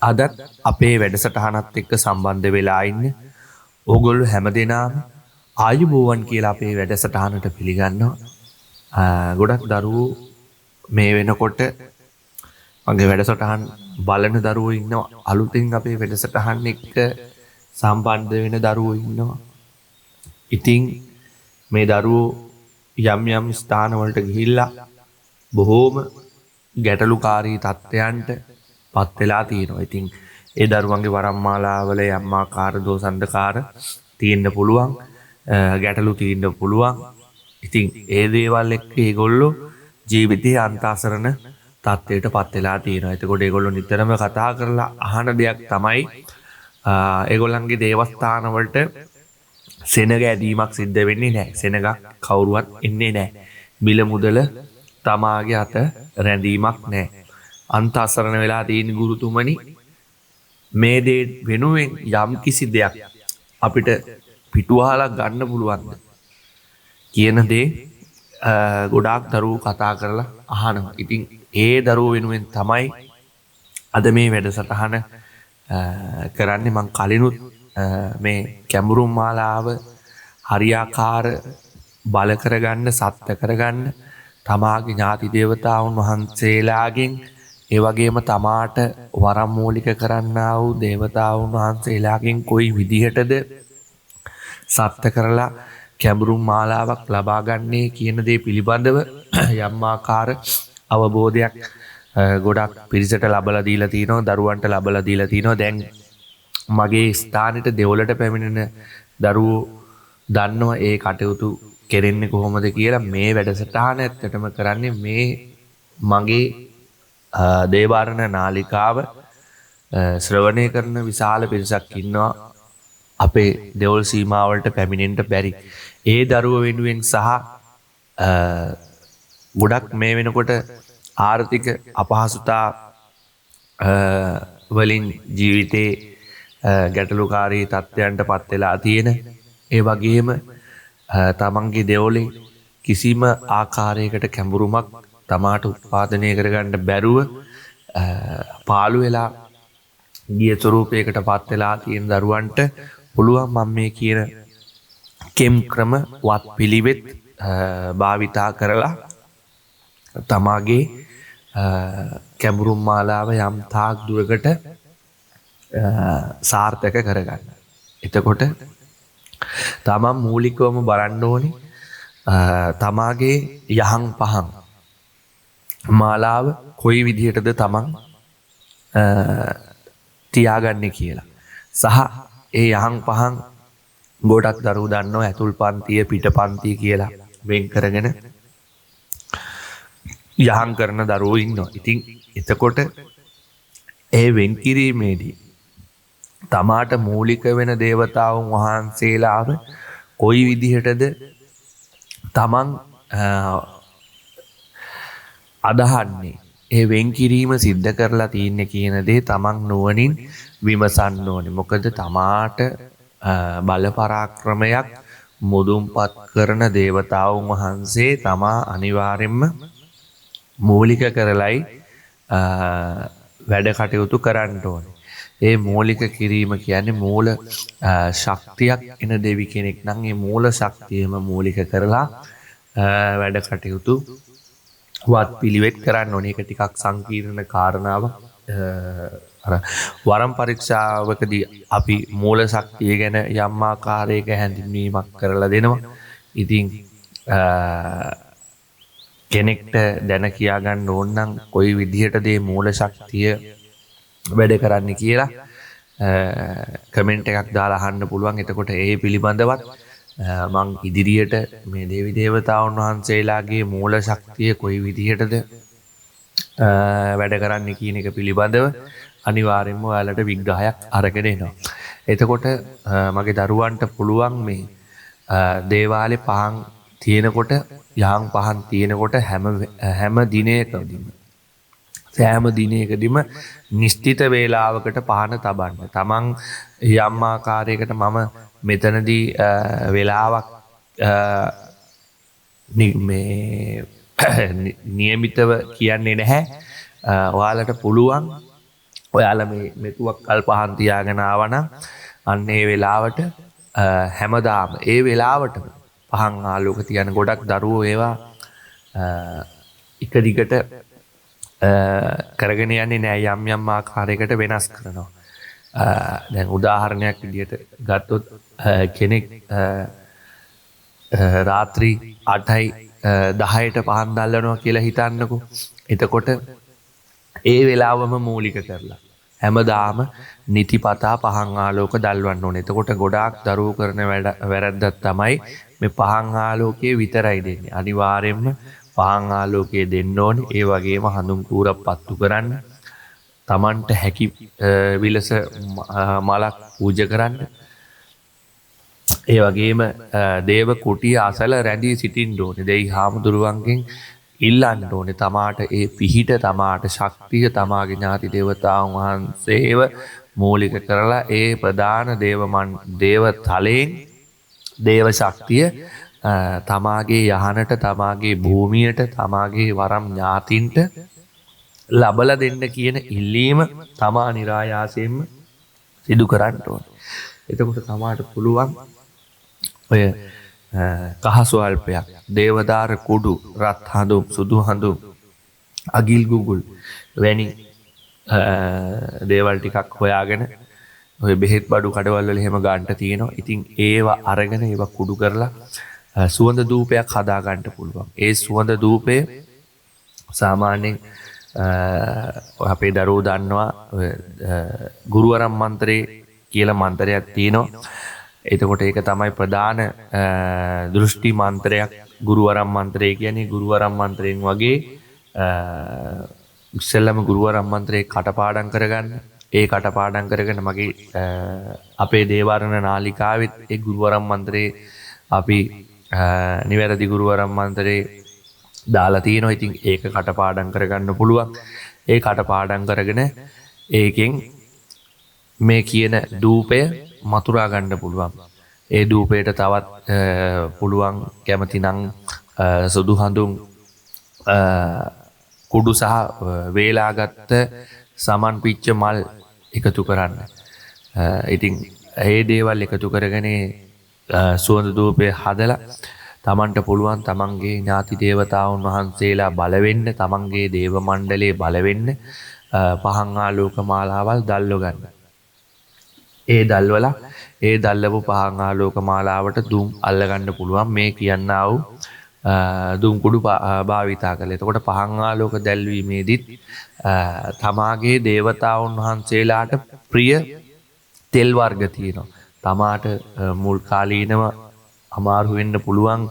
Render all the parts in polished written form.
අදත් අපේ වැඩසටහනත් එක්ක සම්බන්ධ වෙලා ඉන්න ඕගොල්ලෝ හැමදෙනාම ආයුබෝවන් කියලා අපේ වැඩසටහනට පිළිගන්නවා. ගොඩක් දරුවෝ මේ වෙනකොට මගේ වැඩසටහන් බලන දරුවෝ ඉන්නවා. අලුතින් අපේ වැඩසටහන් එක්ක සම්බන්ධ වෙන දරුවෝ ඉන්නවා. ඉතින් මේ දරුවෝ යම් යම් ස්ථානවලට ගිහිල්ලා බොහෝම ගැටලුකාරී තත්ත්වයන්ට පත් වෙලා තියෙනවා. ඉතින් ඒ දරුවන්ගේ වරම්මාලාවල යම් ආකාර දෝෂන්ධකාර තියෙන්න පුළුවන්, ගැටලු තියෙන්න පුළුවන්. ඉතින් ඒ දේවල් එක්ක ඒගොල්ලෝ ජීවිතයේ අන්තාසරණ තත්ත්වයට පත් වෙලා තියෙනවා. එතකොට ඒගොල්ලෝ නිතරම කතා කරලා අහන දෙයක් තමයි ඒගොල්ලන්ගේ දේවස්ථාන වලට සෙනග ඇදීමක් සිද්ධ වෙන්නේ නැහැ. සෙනගක් කවුරුවත් එන්නේ නැහැ. මිල මුදල තමාගේ අත රැඳීමක් නැහැ. අන්ත අසරණ වෙලා තියෙන ගුරුතුමනි, මේ දේ වෙනුවෙන් යම් කිසි දෙයක් අපිට පිටුවහලා ගන්න පුළුවන්ද කියන දේ ගොඩාක් දරුවෝ කතා කරලා අහනවා. ඉතින් ඒ දරුවෝ වෙනුවෙන් තමයි අද මේ වැඩසටහන කරන්නේ. මං කලිනුත් මේ කැඹුරුම් මාලාව හරියාකාර බල කරගන්න, සත්‍ය කරගන්න තමාගේ ඥාති දේවතාවුන් වහන්සේලාගෙන්, ඒ වගේම තමාට වරම් මූලික කරන්නා වූ දේවතාවුන් වහන්සේලාගෙන් කොයි විදිහටද සත්‍ය කරලා කැඹුරුම් මාලාවක් ලබා ගන්නේ කියන දේ පිළිබඳව යම් ආකාර අවබෝධයක් ගොඩක් පිරිසට ලබලා දීලා තිනවා, දරුවන්ට ලබලා දීලා තිනවා. දැන් මගේ ස්ථානෙට දෙවොලට පැමිණෙන දරුවෝ දන්නවා ඒ කටයුතු කෙරෙන්නේ කොහොමද කියලා. මේ වැඩසටහන ඇත්තටම කරන්නේ මේ මගේ දේවාරණ නාලිකාව ශ්‍රවණය කරන විශාල පිරිසක් ඉන්නවා අපේ දෙවොල් සීමාවලට පැමිණෙන්න බැරි. ඒ දරුවෝ වෙනුවෙන් සහ ගොඩක් මේ වෙනකොට ආර්ථික අපහසුතා වලින් ජීවිතේ ගැටලුකාරී තත්ත්වයන්ට පත් වෙලා තියෙන, ඒ වගේම තමන්ගේ දෙවොලේ කිසිම ආකාරයකට කැඹුරුමක් තමාට උත්පාදනය කරගන්න බැරුව පාළු වෙලා ගිය ස්වරූපයකට පත් වෙලා තියෙන දරුවන්ට පුළුවන් මම මේ කියන කෙම් ක්‍රම වත් පිළිවෙත් භාවිතා කරලා තමාගේ කැඹුරුම් මාලාව යම් තාක් දුරකට සාර්ථක කරගන්න. එතකොට තමන් මූලිකවම බලන්න ඕනේ තමාගේ යහන් පහන් මාලාව කොයි විදිහටද තමන් තියාගන්නේ කියලා. සහ ඒ යහන් පහන් ගොඩක් දරුවෝ දන්නවා ඇතුල් පන්තිය පිට පන්තිය කියලා වෙන් කරගෙන යහන් කරන දරුවෝ ඉන්නවා. ඉතින් එතකොට ඒ වෙන් කිරීමේදී තමාට මූලික වෙන දේවතාවුන් වහන්සේලාව කොයි විදිහටද තමන් අදහන්නේ, ඒ වෙන් කිරීම සිද්ධ කරලා තියෙන්නේ කියන දේ තමන් නුවණින් විමසන්න ඕනේ. මොකද තමාට බල පරාක්‍රමයක් මුදුන්පත් කරන දේවතාවුන් වහන්සේ තමා අනිවාර්යෙන්ම මූලික කරලයි වැඩ කටයුතු කරන්න ඕනේ. ඒ මූලික කිරීම කියන්නේ මූල ශක්තියක් එන දෙවි කෙනෙක් නම් ඒ මූල ශක්තියම මූලික කරලා වැඩ කටයුතු වත් පිළිවෙත් කරන්න ඕනේ. ඒක ටිකක් සංකීර්ණ කාරණාවක්. අර වරම් පරීක්ෂාවකදී අපි මූල ශක්තිය ගැන යම් ආකාරයක හැඳින්වීමක් කරලා දෙනවා. ඉතින් කෙනෙක්ට දැන කියා ගන්න ඕන නම් කොයි විදිහටද මේ මූල ශක්තිය වැඩ කරන්න කියලා කමෙන්ට් එකක් දාලා අහන්න පුළුවන්. එතකොට ඒ පිළිබඳවත් මං ඉදිරියට මේ දේවි දේවතාවුන් වහන්සේලාගේ මූල ශක්තිය කොයි විදිහටද වැඩ කරන්න කියන එක පිළිබඳව අනිවාර්යෙන්ම ඔයාලට විග්‍රහයක් අරගෙන එනවා. එතකොට මගේ දරුවන්ට පුළුවන් මේ දේවාලේ පහන් තියෙනකොට, යහන් පහන් තියෙනකොට හැම දිනයකදීම සෑම දිනයකදීම නිශ්චිත වේලාවකට පහන තබන්න. තමන් යම් ආකාරයකට මම මෙතනදී වෙලාවක් මේ නියමිතව කියන්නේ නැහැ. ඔයාලට පුළුවන් ඔයාලා මේ මෙතුවක් කල් පහන් තියාගෙන ආවනම් අන්න ඒ වෙලාවට හැමදාම ඒ වෙලාවටම පහන් ආලෝක තියන ගොඩක් දරුවෝ ඒවා එක දිගට කරගෙන යන්නේ නෑ යම් යම් ආකාරයකට වෙනස් කරනවා. දැන් උදාහරණයක් විදිහට ගත්තොත් කෙනෙක් රාත්‍රී 8යි 10ට පහන් දැල්වනවා කියලා හිතන්නකෝ. එතකොට ඒ වෙලාවම මූලික කරලා හැමදාම නිතිපතා පහන් ආලෝක දැල්වන්න ඕනේ. එතකොට ගොඩාක් දරුවෝ කරන වැරද්දක් තමයි මේ පහන් ආලෝකයේ විතරයි දෙන්නේ. අනිවාර්යයෙන්ම පහන් ආලෝකයේ දෙන්න ඕනේ. ඒ වගේම හඳුන් කූරක් පත්තු කරන්න. Tamanට හැකි විලස මලක් පූජා කරන්න. ඒ වගේම දේව කුටිය අසල රැඳී සිටින්න ඕනේ. දෙයි හාමුදුරුවන්ගෙන් ඉල්ලන්න ඕනේ තමාට ඒ පිහිට තමාට ශක්තිය තමාගේ ඥාති දේවතාවුන් වහන්සේව මූලික කරලා ඒ ප්‍රධාන දේව තලයෙන් දේව ශක්තිය තමාගේ යහනට තමාගේ භූමියට තමාගේ වරම් ඥාතින්ට ලබලා දෙන්න කියන ඉල්ලීම තමා નિરાයාසයෙන්ම සිදු කරන්න ඕනේ. එතකොට තමාට පුළුවන් ඔය කහසුවල්පයක් දේවදාර කුඩු රත් හඳුම් සුදු හඳුම් අගිල් ගුගුල් වැනි දේවල් ටිකක් හොයාගෙන ඔය බෙහෙත් බඩු කඩවල් වල එහෙම ගන්න තියෙනවා. ඉතින් ඒවා අරගෙන ඒවා කුඩු කරලා සුවඳ ධූපයක් හදා ගන්න පුළුවන්. ඒ සුවඳ ධූපය සාමාන්‍යයෙන් අපේ දරුවෝ දන්නවා ගුරුවරම් මන්ත්‍රේ කියලා මන්ත්‍රයක් තියෙනවා. එතකොට ඒක තමයි ප්‍රධාන දෘෂ්ටි මන්ත්‍රයක්. ගුරුවරම් මන්ත්‍රය කියන්නේ ගුරුවරම් මන්ත්‍රයෙන් වගේ ඉස්සෙල්ලම ගුරුවරම් මන්ත්‍රේ කටපාඩම් කරගන්න. ඒ කටපාඩම් කරගෙන මගේ අපේ දේවාරණ නාලිකාවෙත් ඒ ගුරුවරම් මන්ත්‍රේ අපි නිවැරදි ගුරුවරම් මන්ත්‍රේ දාලා තියෙනවා. ඉතින් ඒක කටපාඩම් කරගන්න පුළුවන්. ඒ කටපාඩම් කරගෙන ඒකෙන් මේ කියන ධූපය මතුරා ගන්න පුළුවන්. ඒ ධූපයට තවත් පුළුවන් කැමතිනම් සුදු හඳුන් කුඩු සහ වේලාගත්ත සමන් පිච්ච මල් එකතු කරන්න. ඉතින් ඒ දේවල් එකතු කරගෙන සුවඳ ධූපය හදලා තමන්ට පුළුවන් තමන්ගේ ඥාති දේවතාවුන් වහන්සේලා බලවෙන්න තමන්ගේ දේව මණ්ඩලයේ බලවෙන්න පහන් ආලෝක මාලාවල් දැල්ව ගන්න. ඒ දැල්වලා ඒ දැල්වපු පහන් ආලෝක මාලාවට දුම් අල්ල ගන්න පුළුවන් මේ කියන්නා වූ දුම් කුඩු භාවිතා කළා. එතකොට පහන් ආලෝක දැල්වීමේදීත් තමාගේ දේවතාවුන් වහන්සේලාට ප්‍රිය තෙල් වර්ග තියෙනවා. තමාට මුල් කාලීනව අමාරු වෙන්න පුළුවන්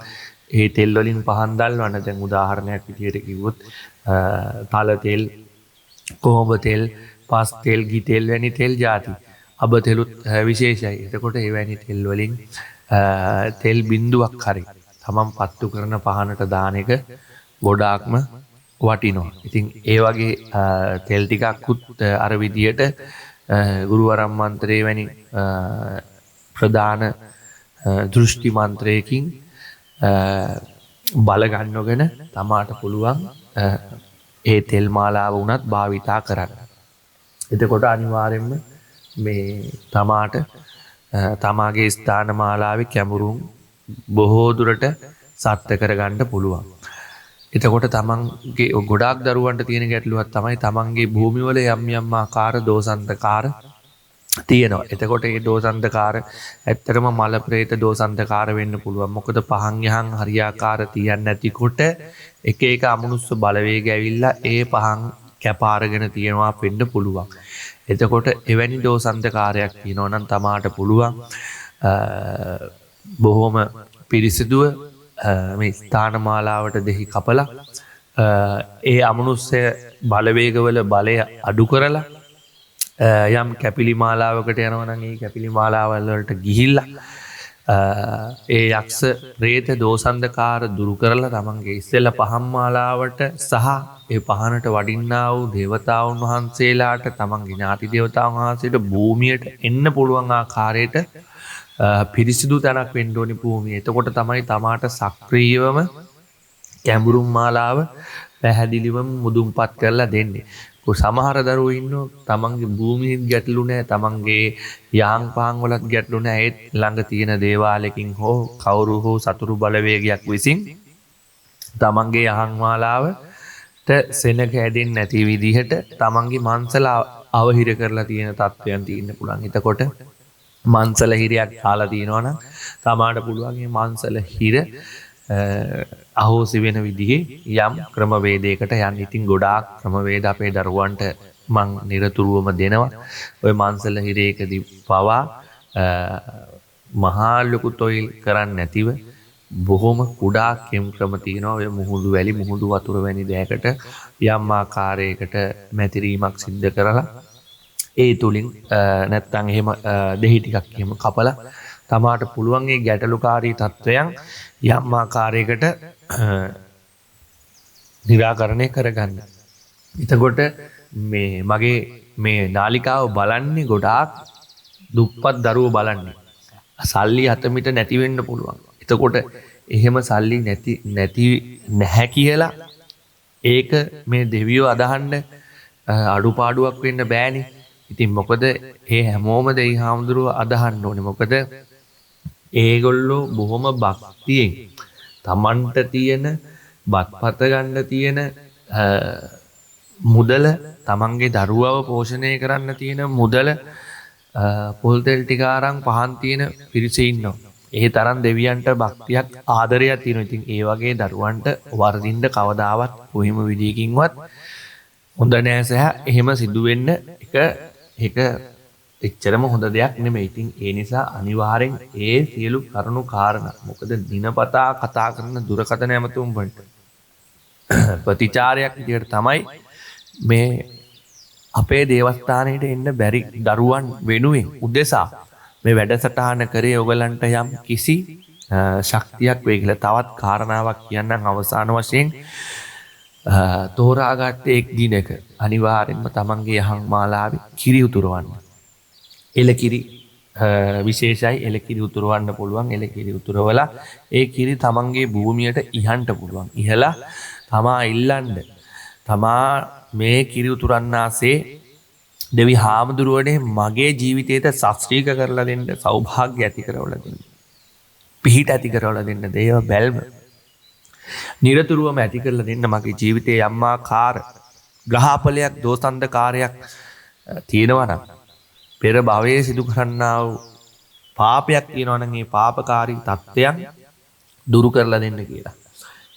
ඒ තෙල් වලින් පහන් දැල්වන්න. දැන් උදාහරණයක් විදිහට කිව්වොත් තල තෙල්, කොහොඹ තෙල්, පස් තෙල්, ගි තෙල් වැනි තෙල් ಜಾති. අබ තෙලුත් විශේෂයි. එතකොට ඒ වැනි තෙල් වලින් තෙල් බිඳුවක් හරි තමන් පත්තු කරන පහනට දාන එක ගොඩාක්ම වටිනවා. ඉතින් ඒ වගේ තෙල් ටිකක්කුත් අර විදියට ගුරුවරම් මන්ත්‍රේ වැනි ප්‍රධාන දෘෂ්ටි මන්ත්‍රයකින් බල ගන්නගෙන තමාට පුළුවන් ඒ තෙල් මාලාව වුණත් භාවිතා කරන්න. එතකොට අනිවාර්යෙන්ම මේ තමාට තමාගේ ස්ථාන මාලාවේ කැඹුරුම් බොහෝ දුරට සත්‍ය කරගන්න පුළුවන්. එතකොට තමන්ගේ ගොඩාක් දරුවන්ට තියෙන ගැටලුවක් තමයි තමන්ගේ භූමිවල යම් යම් ආකාර දෝෂාන්තකාර තියෙනවා. එතකොට මේ දෝෂාන්තකාර ඇත්තටම මල ප්‍රේත දෝෂාන්තකාර වෙන්න පුළුවන්. මොකද පහන් යහන් හරියාකාර තියන්නේ නැතිකොට එක එක අමනුස්ස බලවේග ඇවිල්ලා ඒ පහන් කැපාරගෙන තියනවා වෙන්න පුළුවන්. එතකොට එවැනි දෝෂාන්තකාරයක් තියෙනවා නම් තමාට පුළුවන් බොහොම පිරිසිදුව මේ ස්ථාන මාලාවට දෙහි කපලා ඒ අමනුස්්‍ය බලවේගවල බලය අඩු කරලා යම් කැපිලි මාලාවකට යනවනම් ඒ කැපිලි මාලාවල්වලට ගිහිල්ලා ඒ යක්ෂ ප්‍රේත දෝෂාන්තකාර දුරු කරලා තමන්ගේ ඉස්සෙල්ලා පහන් මාලාවට සහ ඒ පහනට වඩින්නා වූ දේවතාවුන් වහන්සේලාට තමන්ගේ ඥාති දේවතාවුන් වහන්සේට භූමියට එන්න පුළුවන් ආකාරයට පිරිසිදු තැනක් වෙන්න ඕනි භූමිය. එතකොට තමයි තමාට සක්‍රීයවම කැඹුරුම් මාලාව පැහැදිලිවම මුදුන්පත් කරලා දෙන්නේ. සමහර දරුවෝ ඉන්නෝ තමන්ගේ භූමියත් ගැටලු නැහැ, තමන්ගේ යාන් පාන් වලත් ගැටලු නැහැ. ඒත් ළඟ තියෙන දේවාලයකින් හෝ කවුරු හෝ සතුරු බලවේගයක් විසින් තමන්ගේ යහන් මාලාවට සෙනග හැදෙන්නේ නැති විදිහට තමන්ගේ මන්සල අවහිර කරලා තියෙන තත්ත්වයන් තියෙන්න පුළුවන්. එතකොට මන්සල හිරයක් දාලා තියෙනවා නම් තමාට පුළුවන් මේ මන්සල හිර අහෝසි වෙන විදිහේ යම් ක්‍රමවේදයකට යන්න. ඉතින් ගොඩාක් ක්‍රමවේද අපේ දරුවන්ට මං නිරතුරුවම දෙනවා. ඔය මන්සල හිරේකදී පවා මහා ලොකු තොইল කරන්නේ නැතිව බොහොම කුඩා කෙම් ක්‍රම තියෙනවා. ඔය මුහුදු වැලි මුහුදු වතුර වැනි දෑකට යම් ආකාරයකට මැතිරීමක් සිද්ධ කරලා ඒ තුලින් නැත්තම් එහෙම දෙහි ටිකක් එහෙම කපලා තමාට පුළුවන් ඒ ගැටලුකාරී තත්වයන් යම් ආකාරයකට निराකරණය කරගන්න. එතකොට මේ මගේ මේ නාලිකාව බලන්නේ ගොඩාක් දුප්පත් දරුවෝ බලන්නේ. සල්ලි අතමිට නැති වෙන්න පුළුවන්. එතකොට එහෙම සල්ලි නැති නැහැ කියලා ඒක මේ දෙවියෝ අදහන්න අඩුපාඩුවක් වෙන්න බෑනේ. ඉතින් මොකද ඒ හැමෝම දෙයි හාමුදුරුවෝ අදහන්න ඕනේ. මොකද ඒගොල්ලෝ බොහොම භක්තියෙන් තමන්ට තියෙන බත්පත ගන්න තියෙන මුදල, තමන්ගේ දරුවව පෝෂණය කරන්න තියෙන මුදල, පොල් තෙල් ටික අරන් පහන් තියෙන පිරිස ඉන්නවා. ඒ තරම් දෙවියන්ට භක්තියක් ආදරයක් තියෙනවා. ඉතින් ඒ වගේ දරුවන්ට වර්ධින්න කවදාවත් කොහිම විදියකින්වත් හොඳ නෑ සහ එහෙම සිදු වෙන්න එක එච්චරම හොඳ දෙයක් නෙමෙයි. ඉතින් ඒ නිසා අනිවාර්යෙන් ඒ සියලු කරුණු කාරණා, මොකද දිනපතා කතා කරන දුරකථන ඇමතුම් වලට ප්‍රතිචාරයක් විදියට තමයි මේ අපේ දේවස්ථානයට එන්න බැරි දරුවන් වෙනුවෙන් උදෙසා මේ වැඩසටහන කරේ. ඔයගලන්ට යම් කිසි ශක්තියක් වෙයි කියලා තවත් කාරණාවක් කියන්නම් අවසාන වශයෙන්. තෝරාගත්ත එක් දිනක අනිවාර්යෙන්ම තමන්ගේ යහන් මාලාවේ කිරි උතුරවන්න. එලකිරි විශේෂයි. එලකිරි උතුරවන්න පුළුවන්. එලකිරි උතුරවලා ඒ කිරි තමන්ගේ භූමියට ඉහන්න පුළුවන්. ඉහලා තමා ඉල්ලන්න, තමා මේ කිරි උතුරන්නාසේ දෙවි හාමුදුරුවනේ මගේ ජීවිතයට සස්ත්‍රීක කරලා දෙන්න, සෞභාග්‍ය ඇති කරවලා දෙන්න, පිහිට ඇති කරවලා දෙන්න, දේව බැල්ම නිරතුරුවම ඇති කරලා දෙන්න. මගේ ජීවිතයේ යම් ආකාර ග්‍රහපලයක්, දෝසන්දකාරයක් තියෙනවා නම්, පෙර භවයේ සිදු කරන්නා වූ පාපයක් තියෙනවා නම් ඒ පාපකාරී තත්ත්වයන් දුරු කරලා දෙන්න කියලා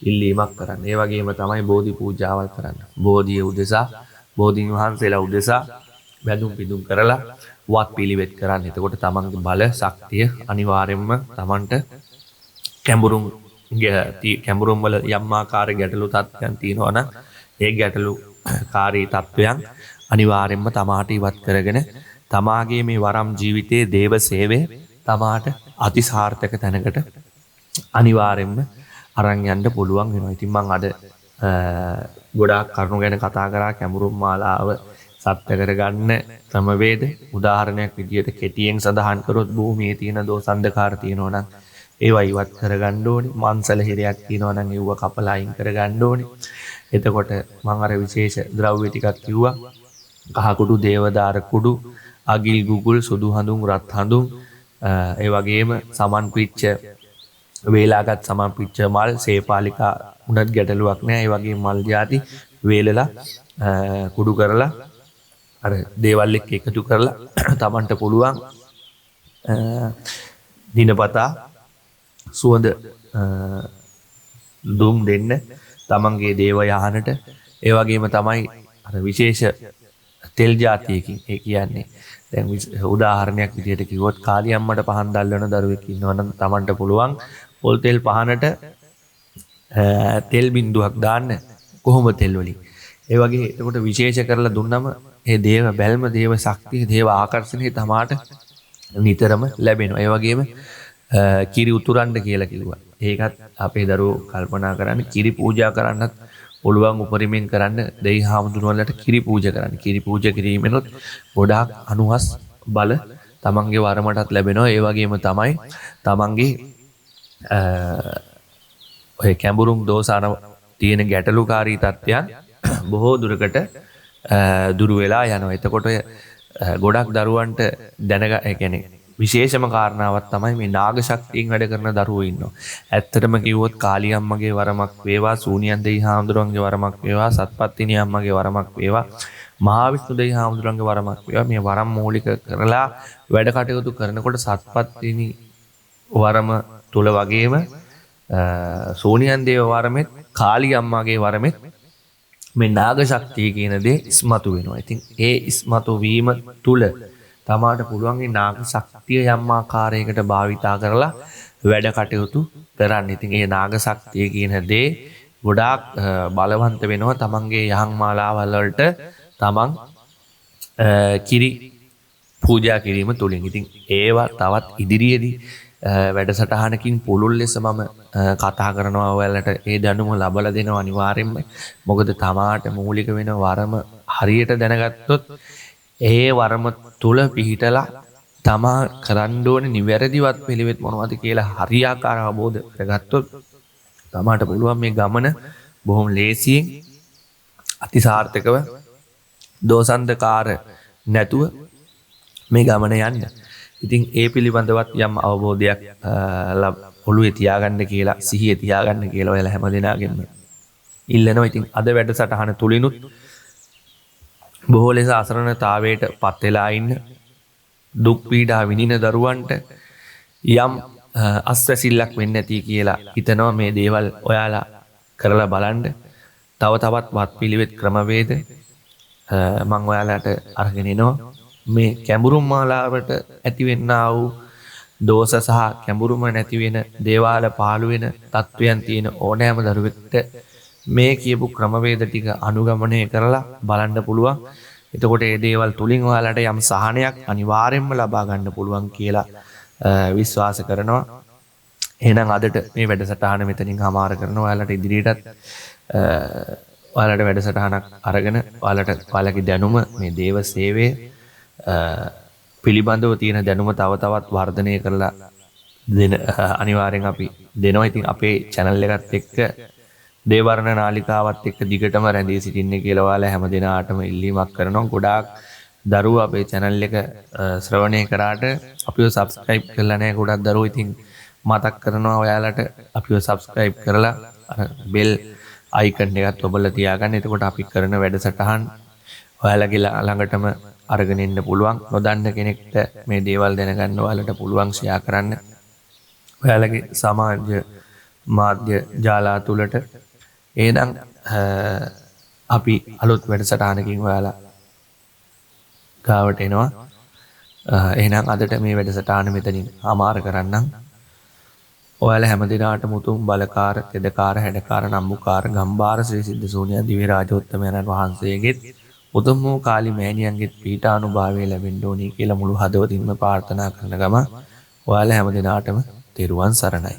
ඉල්ලීමක් කරන්න. ඒ වගේම තමයි බෝධි පූජාවල් කරන්න. බෝධිය උදෙසා, බෝධීන් වහන්සේලා උදෙසා වැඳුම් පිදුම් කරලා වත් පිළිවෙත් කරන්න. එතකොට තමන්ගේ බල ශක්තිය අනිවාර්යයෙන්ම තමන්ට කැඹුරුම් වල යම් ආකාර ගැටලු තත්ත්වයන් තියෙනවා නම් ඒ ගැටලු කාරී තත්ත්වයන් අනිවාර්යයෙන්ම තමාට ඉවත් කරගෙන තමාගේ මේ වරම් ජීවිතයේ දේව සේවය තමාට අතිසාර්ථක තැනකට අනිවාර්යයෙන්ම අරන් යන්න පුළුවන් වෙනවා. ඉතින් මම අද ගොඩාක් කරුණු ගැන කතා කරා. කැඹුරුම් මාලාව සත්‍ය කරගන්න ක්‍රමවේද උදාහරණයක් විදියට කෙටියෙන් සඳහන් කරොත් භූමියේ තියෙන දෝසන්දකාර තියෙනවා නම් ඒවා ඉවත් කරගන්න ඕනේ. මන්සල හිරයක් තියෙනවා නම් ඒව කපලා අයින් කරගන්න ඕනේ. එතකොට මම අර විශේෂ ද්‍රව්‍ය ටිකක් කිව්වා. කහ කුඩු, දේවදාර කුඩු, අගිල් ගුගුල්, සුදු හඳුන්, රත් හඳුන්, ඒ වගේම සමන් පිච්ච වේලාගත් සමන් පිච්ච මල්, සේපාලිකා උනත් ගැටලුවක් නෑ. ඒ වගේ මල් ಜಾති වේලලා කුඩු කරලා අර දේවල් එක්ක එකතු කරලා තමන්ට පුළුවන් දිනපතා සුවඳ දුම් දෙන්න තමන්ගේ දේව යහනට. ඒ වගේම තමයි අර විශේෂ තෙල් ಜಾතියකින්, ඒ කියන්නේ දැන් උදාහරණයක් විදියට කිව්වොත් කාලියම්මට පහන් දැල්වන දරුවෙක් ඉන්නවා නම් තමන්ට පුළුවන් පොල් තෙල් පහනට තෙල් බින්දුවක් දාන්න කොහොම තෙල් වලින්. ඒ වගේ එතකොට විශේෂ කරලා දුන්නම ඒ දේව බැල්ම, දේව ශක්තිය, දේව ආකර්ෂණය තමාට නිතරම ලැබෙනවා. ඒ වගේම කිරි උතුරන්න කියලා කිව්වා. ඒකත් අපේ දරුවෝ කල්පනා කරන්නේ කිරි පූජා කරන්නත් පුළුවන් උපරිමයෙන් කරන්න. දෙයි හාමුදුරුවන්ලට කිරි පූජා කරන්න. කිරි පූජා කිරීමෙනොත් ගොඩාක් අනුහස් බල තමන්ගේ වරමටත් ලැබෙනවා. ඒ වගේම තමයි තමන්ගේ ඔය කැඹුරුම් දෝසාන තියෙන ගැටලුකාරී තත්ත්වයන් බොහෝ දුරකට දුරු වෙලා යනවා. එතකොට ගොඩක් දරුවන්ට කියන්නේ විශේෂම කාරණාවක් තමයි මේ නාග ශක්තියෙන් වැඩ කරන දරුවෝ ඉන්නවා. ඇත්තටම කිව්වොත් කාලී අම්මගේ වරමක් වේවා, සූනියන් දෙවි හාමුදුරන්ගේ වරමක් වේවා, සත්පත්තිනි අම්මගේ වරමක් වේවා, මහා විෂ්ණු දෙවි හාමුදුරන්ගේ වරමක් වේවා. මේ වරම් මූලික කරලා වැඩ කටයුතු කරනකොට සත්පත්තිනි වරම තුල වගේම සෝනියන් දේව වරමෙත් කාලී අම්මාගේ වරමෙත් මේ නාග ශක්තිය කියන දේ ඉස්මතු වෙනවා. ඉතින් ඒ ඉස්මතු වීම තුල තමාට පුළුවන් මේ නාග ශක්තිය යම් ආකාරයකට භාවිතා කරලා වැඩ කටයුතු කරන්න. ඉතින් ඒ නාග ශක්තිය කියන දේ ගොඩාක් බලවන්ත වෙනවා තමන්ගේ යහන් මාලාවල් වලට තමන් කිරි පූජා කිරීම තුලින්. ඉතින් ඒවා තවත් ඉදිරියේදී වැඩසටහනකින් පුළුල් ලෙස මම කතා කරනවා ඔයාලට ඒ දැනුම ලබලා දෙනවා අනිවාර්යෙන්ම. මොකද තමාට මූලික වෙන වරම හරියට දැනගත්තොත් ඒ වරම තුල පිහිටලා තමා කරන්න ඕනේ නිවැරදිවත් පිළිවෙත් මොනවද කියලා හරියාකාර අවබෝධ කරගත්තොත් තමාට පුළුවන් මේ ගමන බොහොම ලේසියෙන් අතිසාර්ථකව දෝසන්දකාර නැතුව මේ ගමන යන්න. ඉතින් ඒ පිළිබඳවත් යම් අවබෝධයක් ඔළුවේ තියාගන්න කියලා සිහියේ තියාගන්න කියලා ඔයාලා හැමදෙනාගෙන්ම ඉල්ලනවා. ඉතින් අද වැඩසටහන තුලිනුත් බොහෝ ලෙස අසරණතාවයට පත් වෙලා ඉන්න දුක් පීඩා විඳින දරුවන්ට යම් අස්වැසිල්ලක් වෙන්නේ නැති කියලා හිතනවා. මේ දේවල් ඔයාලා කරලා බලන්න. තව තවත් වත්පිළිවෙත් ක්‍රමවේද මම ඔයාලට අරගෙන එනවා. මේ කැඹුරුම් මාලාවට ඇතිවෙන්නා වූ දෝෂ සහ කැඹුරුම නැති වෙන දේවාල පාළු වෙන තත්වයන් තියෙන ඕනෑම දරුවෙක්ට මේ කියපු ක්‍රමවේද ටික අනුගමනය කරලා බලන්න පුළුවන්. එතකොට මේ දේවල් තුලින් ඔයාලට යම් සහනයක් අනිවාර්යයෙන්ම ලබා ගන්න පුළුවන් කියලා විශ්වාස කරනවා. එහෙනම් අදට මේ වැඩසටහන මෙතනින් හමාර කරනවා. ඔයාලට ඉදිරියටත් ඔයාලට වැඩසටහනක් අරගෙන ඔයාලගේ දැනුම මේ දේව සේවය පිළිබඳව තියෙන දැනුම තව තවත් වර්ධනය කරලා දෙන අනිවාර්යෙන් අපි දෙනවා. ඉතින් අපේ channel එකත් එක්ක දේවර්ණ නාලිකාවත් එක්ක දිගටම රැඳී සිටින්න කියලා ඔයාලා හැම දිනාටම ඉල්ලීමක් කරනවා. ගොඩාක් දරුවෝ අපේ channel එක ශ්‍රවණය කරාට අපිව subscribe කරලා නැහැ. ගොඩක් දරුවෝ ඉතින් මතක් කරනවා ඔයාලට අපිව subscribe කරලා bell icon එකත් ඔබලා තියාගන්න. එතකොට අපි කරන වැඩසටහන් ඔයාලගේ ළඟටම අරගෙන ඉන්න පුළුවන්. නොදන්න කෙනෙක්ට මේ දේවල් දැනගන්න ඔයාලට පුළුවන් ෂෙයා කරන්න. ඔයාලගේ සමාජ මාධ්‍ය ජාලා තුලට. එහෙනම් අපි අලුත් වැඩසටහනකින් ඔයාලා ගාවට එනවා. එහෙනම් අදට මේ වැඩසටහන මෙතනින් අමාර කරන්නම්. ඔයාලා හැම දිනාටම උතුම් බලකාර, තෙදකාර, හැඩකාර, නම්බුකාර, ගම්බාර ශ්‍රී සිද්ධ සෝනියා දිව්‍ය රාජෝත්තමයන්න් වහන්සේගෙත් උතුම් වූ කාලි මෑණියන්ගෙත් පීඨානුභාවය ලැබෙන්න ඕනි කියලා මුළු හදවතින්ම ප්‍රාර්ථනා කරන ගම ඔයාලා හැම දිනාටම තෙරුවන් සරණයි.